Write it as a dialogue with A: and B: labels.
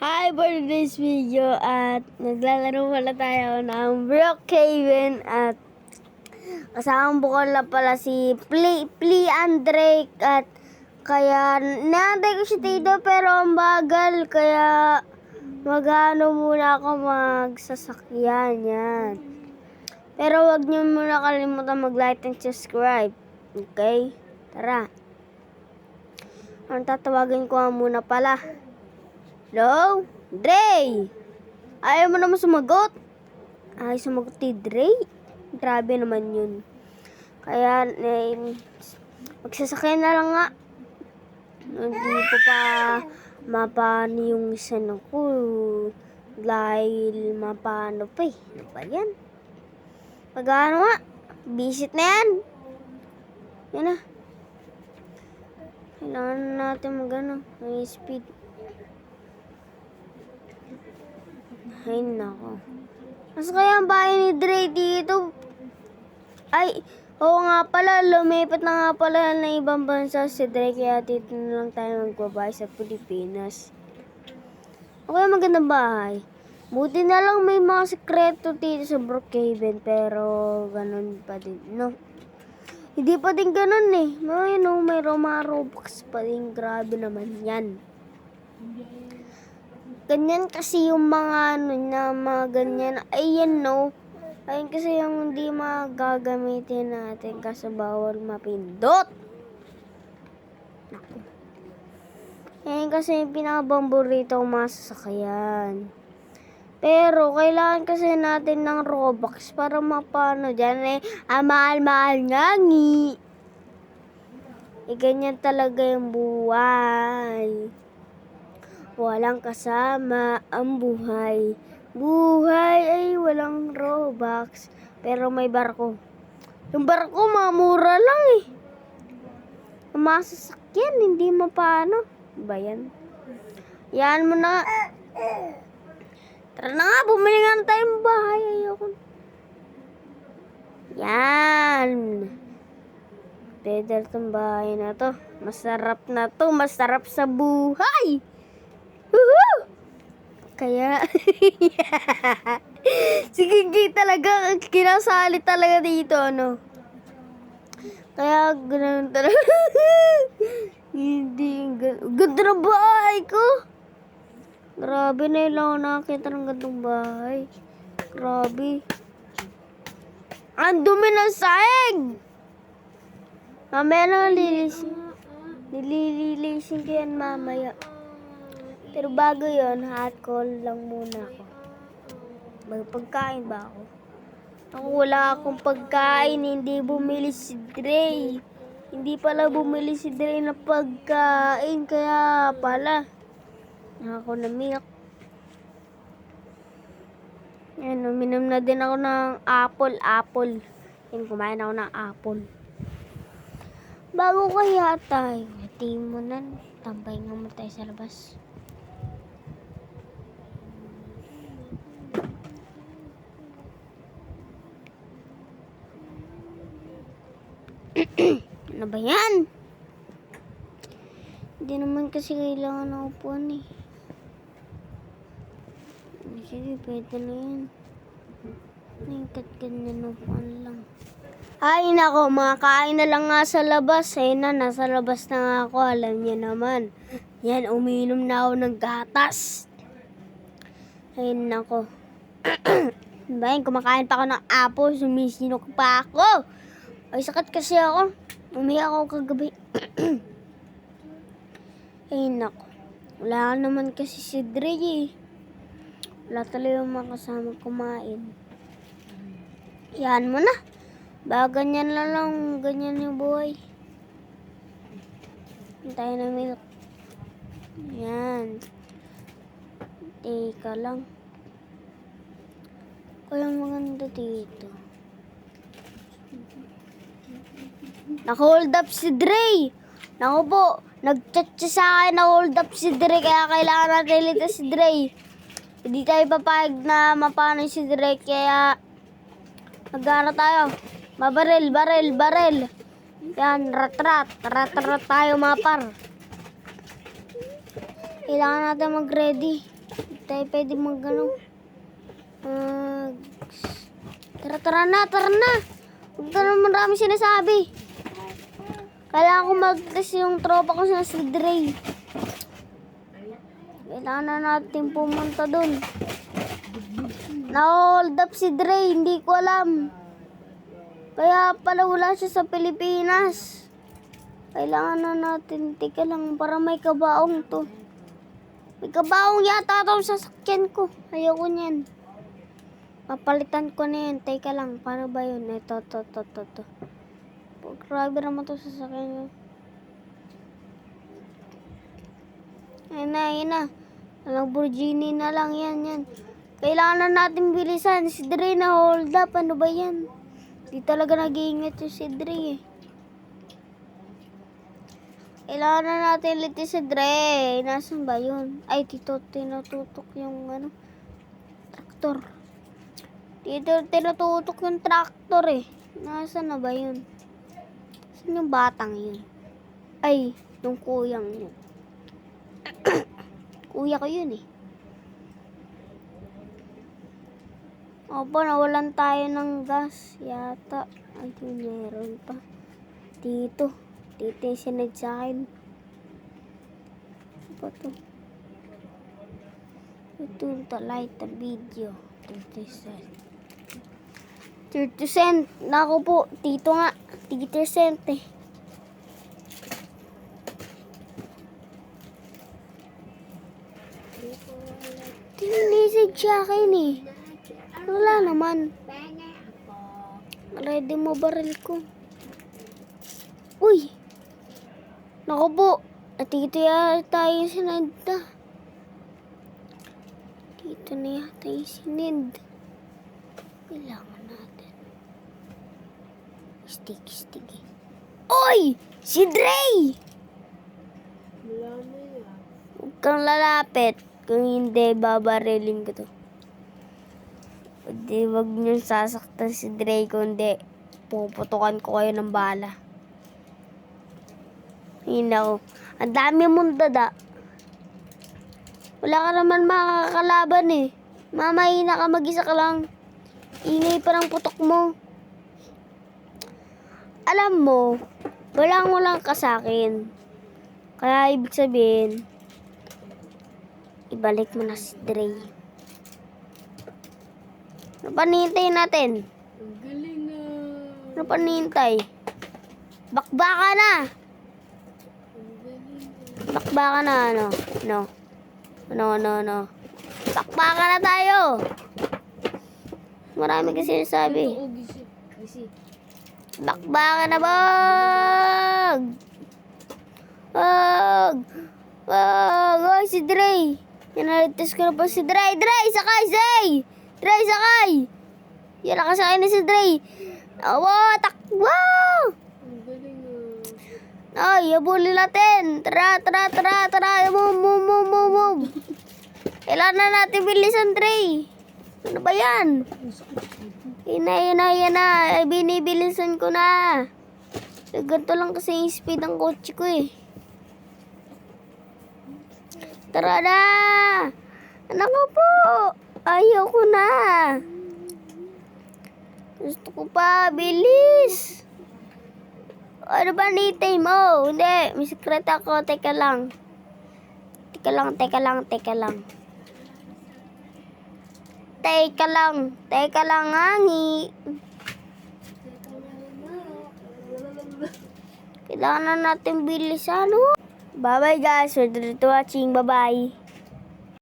A: Hi for this video at naglalaro pala tayo ng Brookhaven at kasama ko na pala si Pli Andre at kaya naantay ko si Tito pero ang bagal kaya magano muna ako magsasakyan yan. Pero wag niyo muna kalimutan mag-like and subscribe. Okay? Tara. Ang tatawagin ko muna pala. Hello? Dre! Ayaw mo naman sumagot? Ay, sumagot ni Dre? Grabe naman yun. Kaya, magsasakyan na lang nga. Hindi ko pa mapano yung isa ko. Dahil mapano pa eh. Ano ba yan? Pag-ano nga? Visit na yan. Yan na. Kailangan natin mag-ano. May speed. Ay, nako. Mas kaya ang bahay ni Dre dito? Ay, oo nga pala. Lumipat na nga pala na ibang bansa si Dre. Kaya dito na lang tayo magbabahay sa Pilipinas. Okay, magandang bahay. Buti na lang may mga sekreto dito sa Brookhaven. Pero, ganun pa din, no? Hindi pa din ganun eh. May mga Robux pa din. Grabe naman yan. Ganyan kasi yung mga mga ganyan. Ayan no. Ayun kasi yung hindi magagamitin natin kasi bawal mapindot. Naku. Ayan kasi yung pinakabamburito kong mga sasakyan. Pero kailangan kasi natin ng Robux para mapano dyan eh. Mahal-mahal ngangi. Ganyan talaga yung buhay. Walang kasama ang buhay. Buhay ay walang Robux. Pero may barko. Yung barko mamura lang eh. Ang mga sasakyan, hindi mapano. Ba yan? Yan mo na. Tara na nga, bumili nga tayong bahay. Ayoko. Yan. Pedal tong bahay na to. Masarap na to. Masarap sa buhay. Woohoo! Kaya, sige talaga, kinasali talaga dito, no? Kaya, ganoon talaga. Hindi, ganda ng bahay ko. Grabe na lang ako nakakita ng gandang bahay. Grabe. Ang dumi ng saing! Mamaya na nilililisin ko yan mamaya. Pero bago yon, hot call lang muna ako. May pagkain ba ako? Ako wala akong pagkain, hindi bumili si Dre. Hindi pala bumili si Dre na pagkain, kaya pala. Ako na milk. Yan, uminom na din ako ng apple. Yan, kumain ako ng apple. Bago kaya tayo, hati mo na, tambay nga mo tayo sa labas. Ano ba yan? Hindi naman kasi kailangan ng upuan eh. Sige, pwede na yan. Ganyan upuan lang. Ay nako, makakain na lang nga sa labas. Ayun na, nasa labas na nga ako. Alam niya naman. Yan, umiinom na ako ng gatas. Ayun nako. Bayan, kumakain pa ako ng apple. Sumisinok pa ako. Ay, sakit kasi ako. Umiyak ako kagabi. Ay, nako. Wala naman kasi si Dre eh. Wala talaga yung makasama kumain. Yan mo na. Ba, ganyan lang. Ganyan yung buhay. Hintay na milk. Yan. Teka lang. Kaya maganda dito. Naka-hold up si Dre. Naku po, nag-chat siya sa akin, naka-hold up si Dre, kaya kailangan natin ilita si Dre. Hindi tayo papayag na mapano si Dre, kaya mag-ano tayo. Barel. Yan, rat tayo mapar. Kailangan natin mag-ready. Hindi tayo pwede mag-ano. Tara na. Huwag ka na marami sinasabi. Kailangan ko mag-test yung tropa ko sa si Dre. Kailangan na natin pumunta dun. Na-hold up si Dre, hindi ko alam. Kaya pala wala siya sa Pilipinas. Kailangan na natin, tika lang, para may kabaong to. May kabaong yata ito sa sasakyan ko. Ayoko niyan. Papalitan ko na yan. Teka lang, paano ba yun? Ito. Grabe naman to sa sasakyan ko. Ayun na. Lamborghini na lang yan. Kailangan na natin bilisan. Si Dre na hold up. Ano ba yan? Di talaga nag-iingat yung si Dre eh. Kailangan na natin litis si Dre. Nasaan ba yun? Ay, dito tinututok yung traktor. Dito tinututok yung traktor eh. Nasaan na ba yun? Saan yung batang yun? Ay, yung kuyang yun. Kuya ko yun eh. Opo, nawalan tayo ng gas yata. Ay, meron pa. Dito yung sinad sa akin. Ano to? Ito to light the video. 30 cent. 30 cent. Naku po, dito nga. 30 cent eh. Tinilisig siya akin eh. Wala naman. Ready mo baril ko. Uy! Naku po. At dito yata yung sinad. Dito na yata yung sinid. Kailangan natin. Stick. Uy! Si Dre! Huwag kang lalapit. Kung hindi, babarilin ko to. Hindi, wag niyong sasaktan si Dre, kundi puputukan ko kayo ng bala. Hinaw. Ang dami mong dada. Wala ka naman makakalaban eh. Mamahina ka, mag-isa ka lang. Ingay pa ng putok mo. Alam mo, walang ka sa akin. Kaya ibig sabihin, ibalik mo na si Dre. Ano pa nihintay natin?
B: Ang galing na.
A: Ano pa nihintay? Bakbaka na! Bakbaka na, ano? No. Bakbaka na tayo! Marami kasi nasabi.
B: Gisi.
A: Bakbaka na, bag! Oy, si Dre! Yanalitis ko na po si Dre! Sakay! Dre, sakay! Yan nakasakay na si Dre! Takbo!
B: Ang galing na.
A: Ay, habulin natin! Tara! Move! Kailangan na natin bilisan, Dre! Ano ba yan? Yan na. Ay, binibilisan ko na. Ganito lang kasi yung speed ng kotse ko eh. Tara na! Anak ko po! Ayaw ko na! Gusto ko pa, bilis! Ano ba nitay mo? Hindi, may secret ako. Teka lang, hangi. Kailangan na natin bilisan, oh. Bye-bye guys, for watching. Bye-bye.